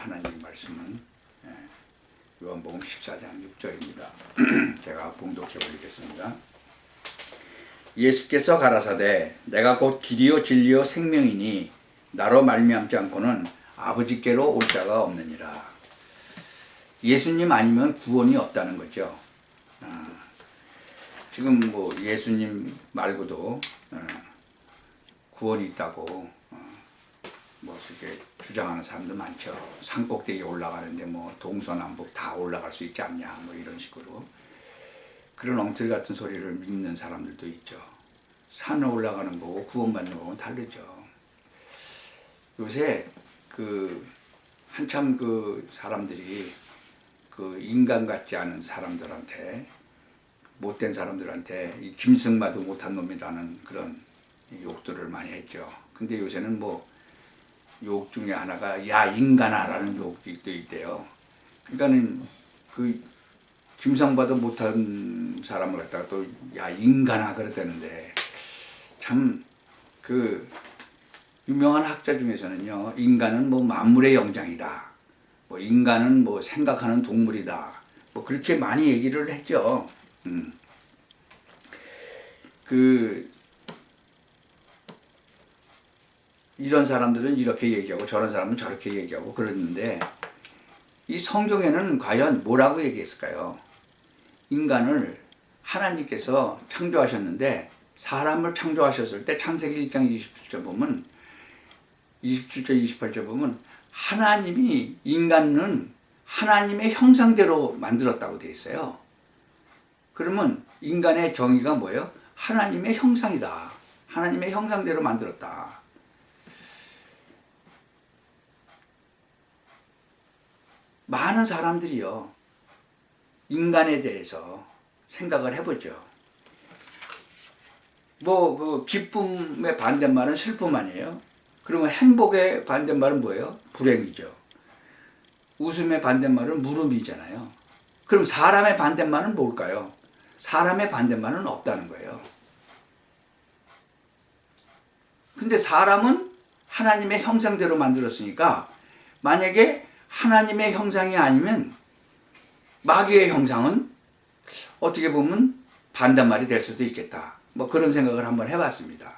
하나님 말씀은 요한복음 14장 6절입니다. 제가 봉독해 보겠습니다. 예수께서 가라사대 내가 곧 길이요 진리요 생명이니 나로 말미암지 않고는 아버지께로 올 자가 없느니라. 예수님 아니면 구원이 없다는 거죠. 지금 뭐 예수님 말고도 구원이 있다고 뭐 이렇게 주장하는 사람도 많죠. 산꼭대기에 올라가는데 뭐 동서남북 다 올라갈 수 있지 않냐 뭐 이런 식으로 그런 엉터리 같은 소리를 믿는 사람들도 있죠. 산에 올라가는 거고 구원받는 거고 다르죠. 요새 한참 사람들이 인간 같지 않은 사람들한테 못된 사람들한테 이 짐승마도 못한 놈이라는 그런 욕들을 많이 했죠. 근데 요새는 뭐 욕 중에 하나가 야 인간아라는 욕도 있대요. 그러니까는 짐승마도 못한 사람을 갖다가 또 야 인간아 그랬다는데 참 유명한 학자 중에서는요 인간은 뭐 만물의 영장이다. 뭐 인간은 뭐 생각하는 동물이다. 뭐 그렇게 많이 얘기를 했죠. 이런 사람들은 이렇게 얘기하고 저런 사람은 저렇게 얘기하고 그러는데 이 성경에는 과연 뭐라고 얘기했을까요? 인간을 하나님께서 창조하셨는데 사람을 창조하셨을 때 창세기 1장 27절 보면 27절 28절 보면 하나님이 인간은 하나님의 형상대로 만들었다고 되어 있어요. 그러면 인간의 정의가 뭐예요? 하나님의 형상이다. 하나님의 형상대로 만들었다. 많은 사람들이요 인간에 대해서 생각을 해보죠. 뭐 기쁨의 반대말은 슬픔 아니에요? 그러면 행복의 반대말은 뭐예요? 불행이죠. 웃음의 반대말은 물음이잖아요. 그럼 사람의 반대말은 뭘까요? 사람의 반대말은 없다는 거예요. 근데 사람은 하나님의 형상대로 만들었으니까 만약에 하나님의 형상이 아니면 마귀의 형상은 어떻게 보면 반대말이 될 수도 있겠다. 뭐 그런 생각을 한번 해봤습니다.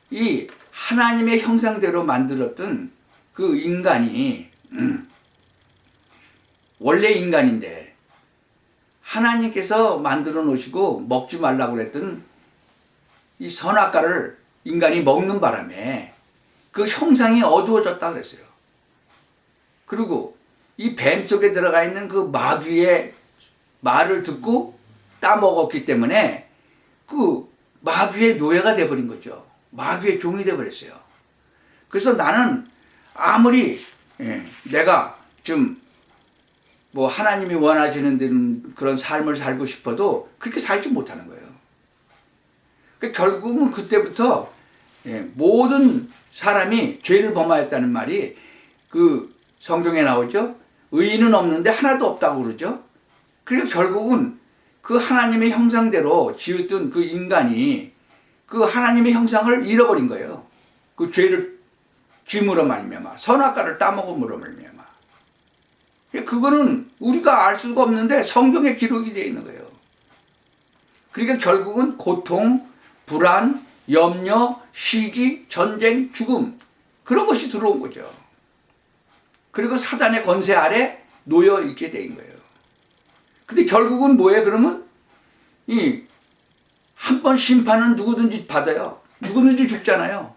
이 하나님의 형상대로 만들었던 그 인간이 원래 인간인데 하나님께서 만들어 놓으시고 먹지 말라고 그랬던 이 선악과를 인간이 먹는 바람에 그 형상이 어두워졌다 그랬어요. 그리고 이 뱀 속에 들어가 있는 그 마귀의 말을 듣고 따먹었기 때문에 그 마귀의 노예가 돼버린 거죠. 마귀의 종이 돼버렸어요. 그래서 나는 아무리 내가 좀 뭐 하나님이 원하시는 그런 삶을 살고 싶어도 그렇게 살지 못하는 거예요. 그러니까 결국은 그때부터 모든 사람이 죄를 범하였다는 말이 성경에 나오죠. 의인은 없는데 하나도 없다고 그러죠. 그러니까 결국은 그 하나님의 형상대로 지었던 그 인간이 그 하나님의 형상을 잃어버린 거예요. 그 죄를 짐으로 말미암아 선악과를 따먹음으로 말미암아. 그거는 우리가 알 수가 없는데 성경에 기록이 되어 있는 거예요. 그러니까 결국은 고통, 불안, 염려, 시기, 전쟁, 죽음 그런 것이 들어온 거죠. 그리고 사단의 권세 아래 놓여 있게 된 거예요. 근데 결국은 뭐예요? 그러면 한 번 심판은 누구든지 받아요. 누구든지 죽잖아요.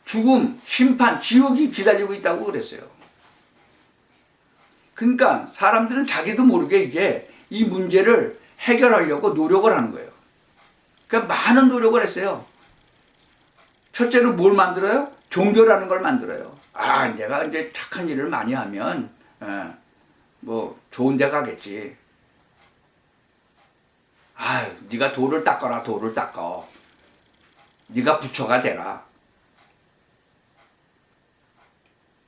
죽음, 심판, 지옥이 기다리고 있다고 그랬어요. 그러니까 사람들은 자기도 모르게 이제 이 문제를 해결하려고 노력을 하는 거예요. 그러니까 많은 노력을 했어요. 첫째로 뭘 만들어요? 종교라는 걸 만들어요. 내가 이제 착한 일을 많이 하면 뭐 좋은 데 가겠지. 네가 돌을 닦아라. 돌을 닦아. 네가 부처가 되라.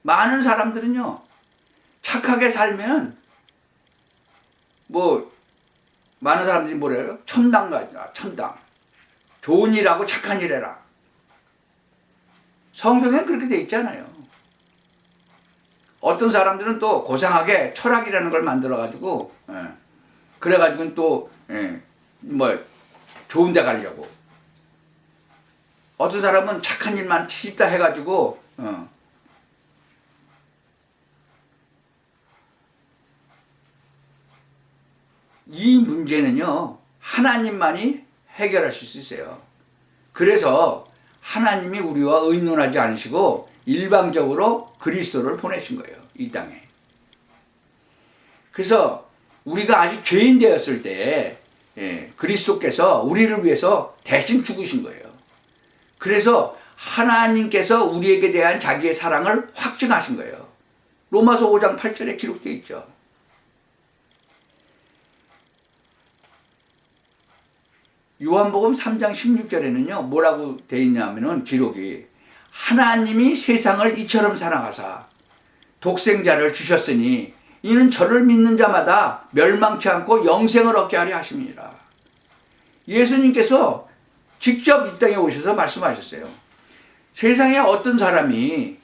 많은 사람들은요 착하게 살면 뭐 많은 사람들이 뭐래요? 천당 가자. 천당. 좋은 일하고 착한 일 해라. 성경엔 그렇게 돼 있잖아요. 어떤 사람들은 또 고상하게 철학이라는 걸 만들어가지고, 그래가지고 또, 뭐, 좋은 데 가려고. 어떤 사람은 착한 일만 치다 해가지고, 이 문제는요, 하나님만이 해결할 수 있어요. 그래서 하나님이 우리와 의논하지 않으시고 일방적으로 그리스도를 보내신 거예요. 이 땅에. 그래서 우리가 아직 죄인 되었을 때 그리스도께서 우리를 위해서 대신 죽으신 거예요. 그래서 하나님께서 우리에게 대한 자기의 사랑을 확증하신 거예요. 로마서 5장 8절에 기록되어 있죠. 요한복음 3장 16절에는요, 뭐라고 되어 있냐면은 기록이 하나님이 세상을 이처럼 사랑하사 독생자를 주셨으니 이는 저를 믿는 자마다 멸망치 않고 영생을 얻게 하려 하심이니라. 예수님께서 직접 이 땅에 오셔서 말씀하셨어요. 세상에 어떤 사람이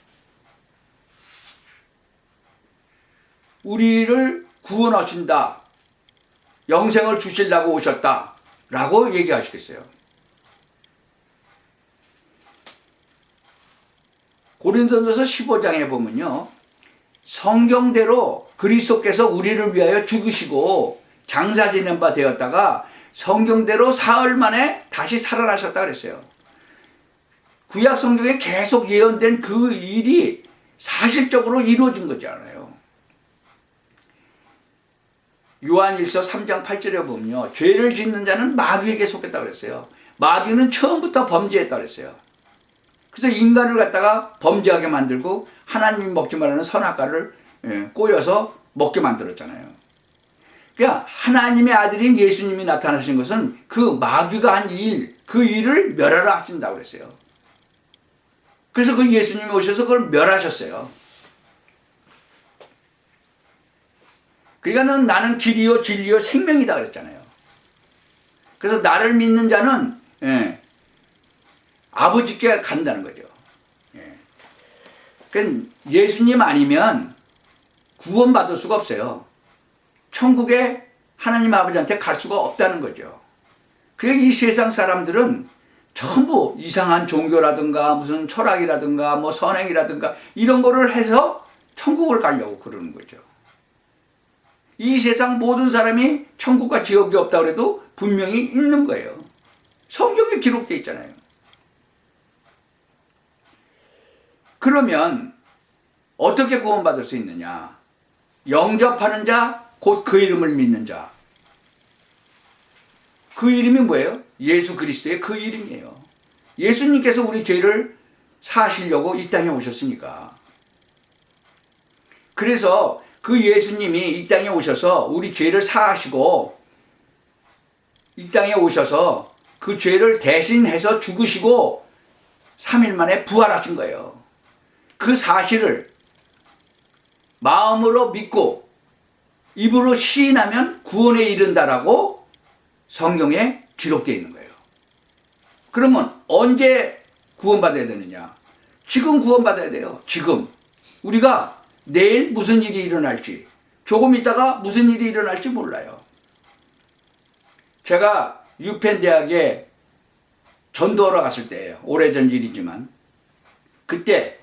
우리를 구원하신다, 영생을 주시려고 오셨다 라고 얘기하시겠어요. 고린도전서 15장에 보면요, 성경대로 그리스도께서 우리를 위하여 죽으시고 장사 지낸 바 되었다가 성경대로 사흘 만에 다시 살아나셨다 그랬어요. 구약 성경에 계속 예언된 그 일이 사실적으로 이루어진 거잖아요. 요한일서 3장 8절에 보면요, 죄를 짓는 자는 마귀에게 속했다 그랬어요. 마귀는 처음부터 범죄했다 그랬어요. 그래서 인간을 갖다가 범죄하게 만들고 하나님이 먹지 말라는 선악과를 꼬여서 먹게 만들었잖아요. 그러니까 하나님의 아들인 예수님이 나타나신 것은 그 마귀가 한 일, 그 일을 멸하라 하신다고 그랬어요. 그래서 그 예수님이 오셔서 그걸 멸하셨어요. 그러니까 나는 길이요 진리요 생명이다 그랬잖아요. 그래서 나를 믿는 자는 아버지께 간다는 거죠. 그러니까 예수님 아니면 구원받을 수가 없어요. 천국에 하나님 아버지한테 갈 수가 없다는 거죠. 그러니까 이 세상 사람들은 전부 이상한 종교라든가 무슨 철학이라든가 뭐 선행이라든가 이런 거를 해서 천국을 가려고 그러는 거죠. 이 세상 모든 사람이 천국과 지옥이 없다고 해도 분명히 있는 거예요. 성경에 기록되어 있잖아요. 그러면 어떻게 구원받을 수 있느냐? 영접하는 자, 곧 그 이름을 믿는 자. 그 이름이 뭐예요? 예수 그리스도의 그 이름이에요. 예수님께서 우리 죄를 사하시려고 이 땅에 오셨으니까. 그래서 그 예수님이 이 땅에 오셔서 우리 죄를 사하시고 이 땅에 오셔서 그 죄를 대신해서 죽으시고 3일 만에 부활하신 거예요. 그 사실을 마음으로 믿고 입으로 시인하면 구원에 이른다라고 성경에 기록되어 있는 거예요. 그러면 언제 구원받아야 되느냐? 지금 구원받아야 돼요. 지금. 우리가 내일 무슨 일이 일어날지, 조금 있다가 무슨 일이 일어날지 몰라요. 제가 유펜대학에 전도하러 갔을 때예요. 오래전 일이지만 그때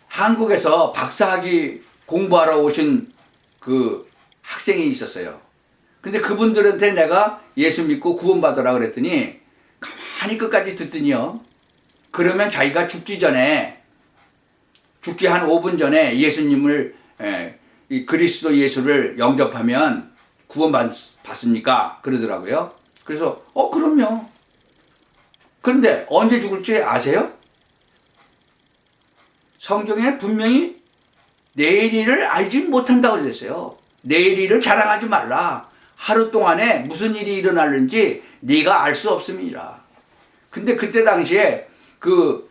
한국에서 박사학위 공부하러 오신 그 학생이 있었어요. 근데 그분들한테 내가 예수 믿고 구원받으라 그랬더니 가만히 끝까지 듣더니요, 그러면 자기가 죽기 한 5분 전에 예수님을 이 그리스도 예수를 영접하면 구원받습니까? 그러더라고요. 그래서 그럼요. 그런데 언제 죽을지 아세요? 성경에 분명히 내일 일을 알지 못한다고 그랬어요. 내일 일을 자랑하지 말라. 하루 동안에 무슨 일이 일어날는지 네가 알 수 없습니다. 근데 그때 당시에 그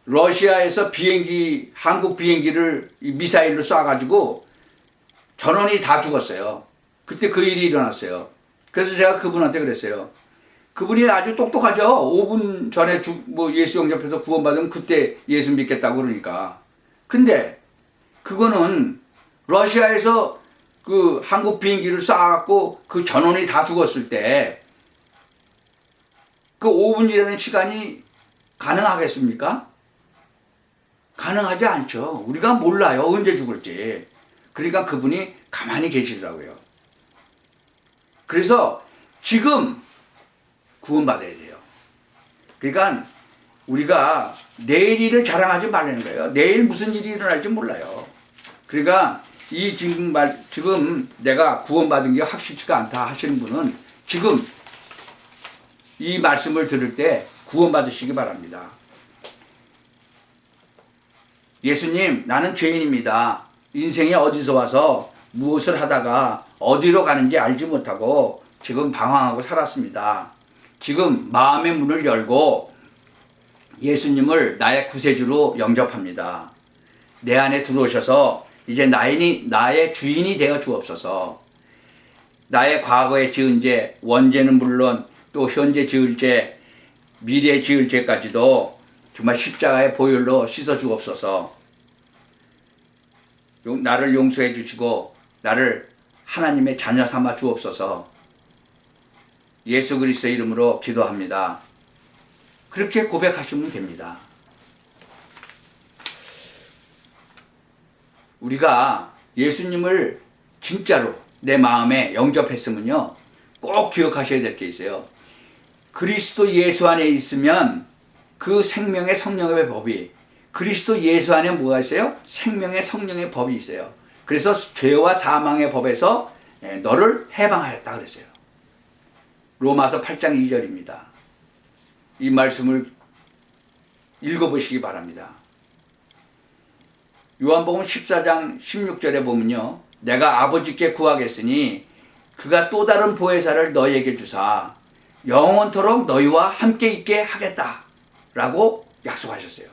러시아에서 한국 비행기를 미사일로 쏴가지고 전원이 다 죽었어요. 그때 그 일이 일어났어요. 그래서 제가 그분한테 그랬어요. 그분이 아주 똑똑하죠. 5분 전에 예수 영접해서 구원받으면 그때 예수 믿겠다고 그러니까. 근데 그거는 러시아에서 그 한국 비행기를 쏴갖고 그 전원이 다 죽었을 때 그 5분이라는 시간이 가능하겠습니까? 가능하지 않죠. 우리가 몰라요. 언제 죽을지. 그러니까 그분이 가만히 계시더라고요. 그래서 지금 구원받아야 돼요. 그러니까 우리가 내일 일을 자랑하지 말라는 거예요. 내일 무슨 일이 일어날지 몰라요. 그러니까 이 지금 내가 구원받은 게 확실치가 않다 하시는 분은 지금 이 말씀을 들을 때 구원받으시기 바랍니다. 예수님, 나는 죄인입니다. 인생에 어디서 와서 무엇을 하다가 어디로 가는지 알지 못하고 지금 방황하고 살았습니다. 지금 마음의 문을 열고 예수님을 나의 구세주로 영접합니다. 내 안에 들어오셔서 이제 나의 주인이 되어 주옵소서. 나의 과거에 지은 죄, 원죄는 물론 또 현재 지을 죄, 미래 지을 죄까지도 정말 십자가의 보혈로 씻어 주옵소서. 나를 용서해 주시고 나를 하나님의 자녀 삼아 주옵소서. 예수 그리스도의 이름으로 기도합니다. 그렇게 고백하시면 됩니다. 우리가 예수님을 진짜로 내 마음에 영접했으면요, 꼭 기억하셔야 될 게 있어요. 그리스도 예수 안에 있으면 그 생명의 성령의 법이, 그리스도 예수 안에 뭐가 있어요? 생명의 성령의 법이 있어요. 그래서 죄와 사망의 법에서 너를 해방하였다 그랬어요. 로마서 8장 2절입니다. 이 말씀을 읽어보시기 바랍니다. 요한복음 14장 16절에 보면요, 내가 아버지께 구하겠으니 그가 또 다른 보혜사를 너희에게 주사 영원토록 너희와 함께 있게 하겠다 라고 약속하셨어요.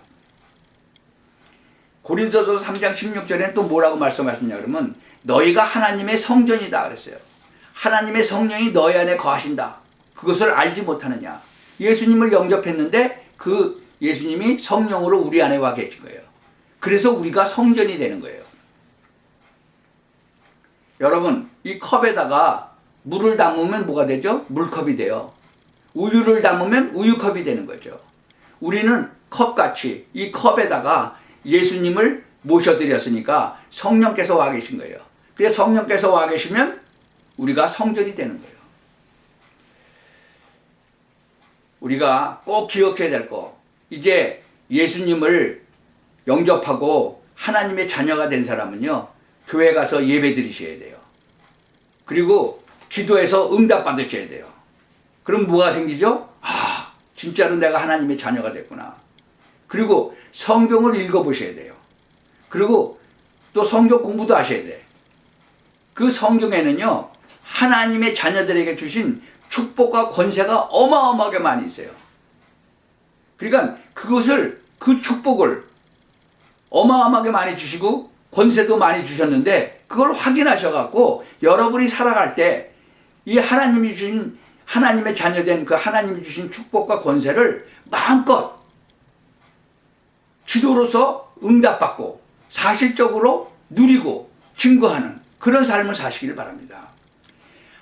고린도서 3장 16절에는 또 뭐라고 말씀하셨냐 그러면 너희가 하나님의 성전이다 그랬어요. 하나님의 성령이 너희 안에 거하신다. 그것을 알지 못하느냐. 예수님을 영접했는데 그 예수님이 성령으로 우리 안에 와 계신 거예요. 그래서 우리가 성전이 되는 거예요. 여러분, 이 컵에다가 물을 담으면 뭐가 되죠? 물컵이 돼요. 우유를 담으면 우유컵이 되는 거죠. 우리는 컵같이 이 컵에다가 예수님을 모셔드렸으니까 성령께서 와 계신 거예요. 그래서 성령께서 와 계시면 우리가 성전이 되는 거예요. 우리가 꼭 기억해야 될 거, 이제 예수님을 영접하고 하나님의 자녀가 된 사람은요, 교회 가서 예배 드리셔야 돼요. 그리고 기도해서 응답 받으셔야 돼요. 그럼 뭐가 생기죠? 아, 진짜로 내가 하나님의 자녀가 됐구나. 그리고 성경을 읽어보셔야 돼요. 그리고 또 성경 공부도 하셔야 돼. 그 성경에는요, 하나님의 자녀들에게 주신 축복과 권세가 어마어마하게 많이 있어요. 그러니까 그 축복을 어마어마하게 많이 주시고 권세도 많이 주셨는데 그걸 확인하셔갖고 여러분이 살아갈 때 이 하나님이 주신, 하나님의 자녀된 그 하나님이 주신 축복과 권세를 마음껏 기도로서 응답받고 사실적으로 누리고 증거하는 그런 삶을 사시길 바랍니다.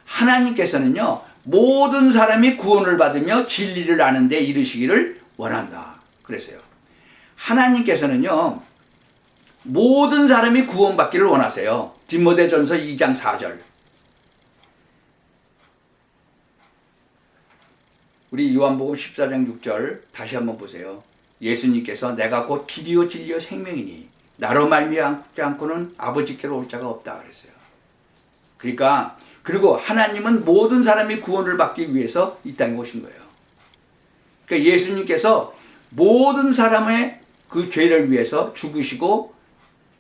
하나님께서는요, 모든 사람이 구원을 받으며 진리를 아는 데 이르시기를 원한다 그랬어요. 하나님께서는요, 모든 사람이 구원받기를 원하세요. 디모데전서 2장 4절. 우리 요한복음 14장 6절 다시 한번 보세요. 예수님께서 내가 곧 길이요 진리요 생명이니 나로 말미암지 않고는 아버지께로 올 자가 없다 그랬어요. 그러니까 그리고 하나님은 모든 사람이 구원을 받기 위해서 이 땅에 오신 거예요. 그러니까 예수님께서 모든 사람의 그 죄를 위해서 죽으시고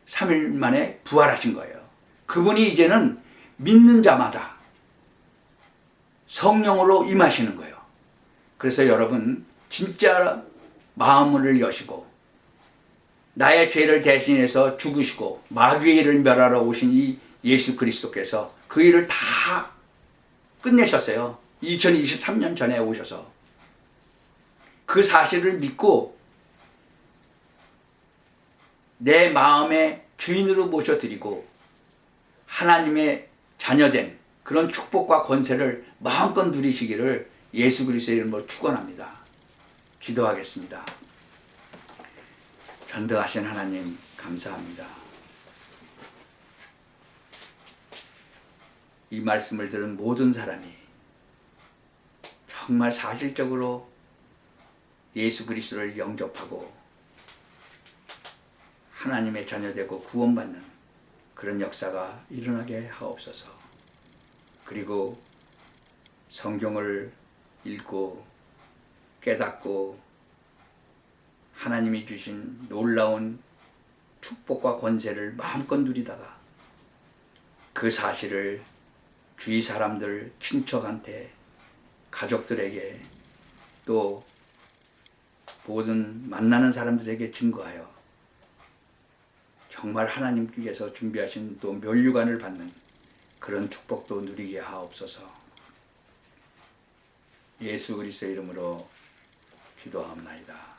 3일 만에 부활하신 거예요. 그분이 이제는 믿는 자마다 성령으로 임하시는 거예요. 그래서 여러분, 진짜 마음을 여시고 나의 죄를 대신해서 죽으시고 마귀의 일을 멸하러 오신 이 예수 그리스도께서 그 일을 다 끝내셨어요. 2023년 전에 오셔서 그 사실을 믿고 내 마음에 주인으로 모셔드리고 하나님의 자녀된 그런 축복과 권세를 마음껏 누리시기를 예수 그리스도의 이름으로 축원합니다. 기도하겠습니다. 전능하신 하나님 감사합니다. 이 말씀을 들은 모든 사람이 정말 사실적으로 예수 그리스도를 영접하고 하나님의 자녀되고 구원받는 그런 역사가 일어나게 하옵소서. 그리고 성경을 읽고 깨닫고 하나님이 주신 놀라운 축복과 권세를 마음껏 누리다가 그 사실을 주위 사람들, 친척한테, 가족들에게 또 모든 만나는 사람들에게 증거하여 정말 하나님께서 준비하신 또 면류관을 받는 그런 축복도 누리게 하옵소서. 예수 그리스도의 이름으로 기도하옵나이다.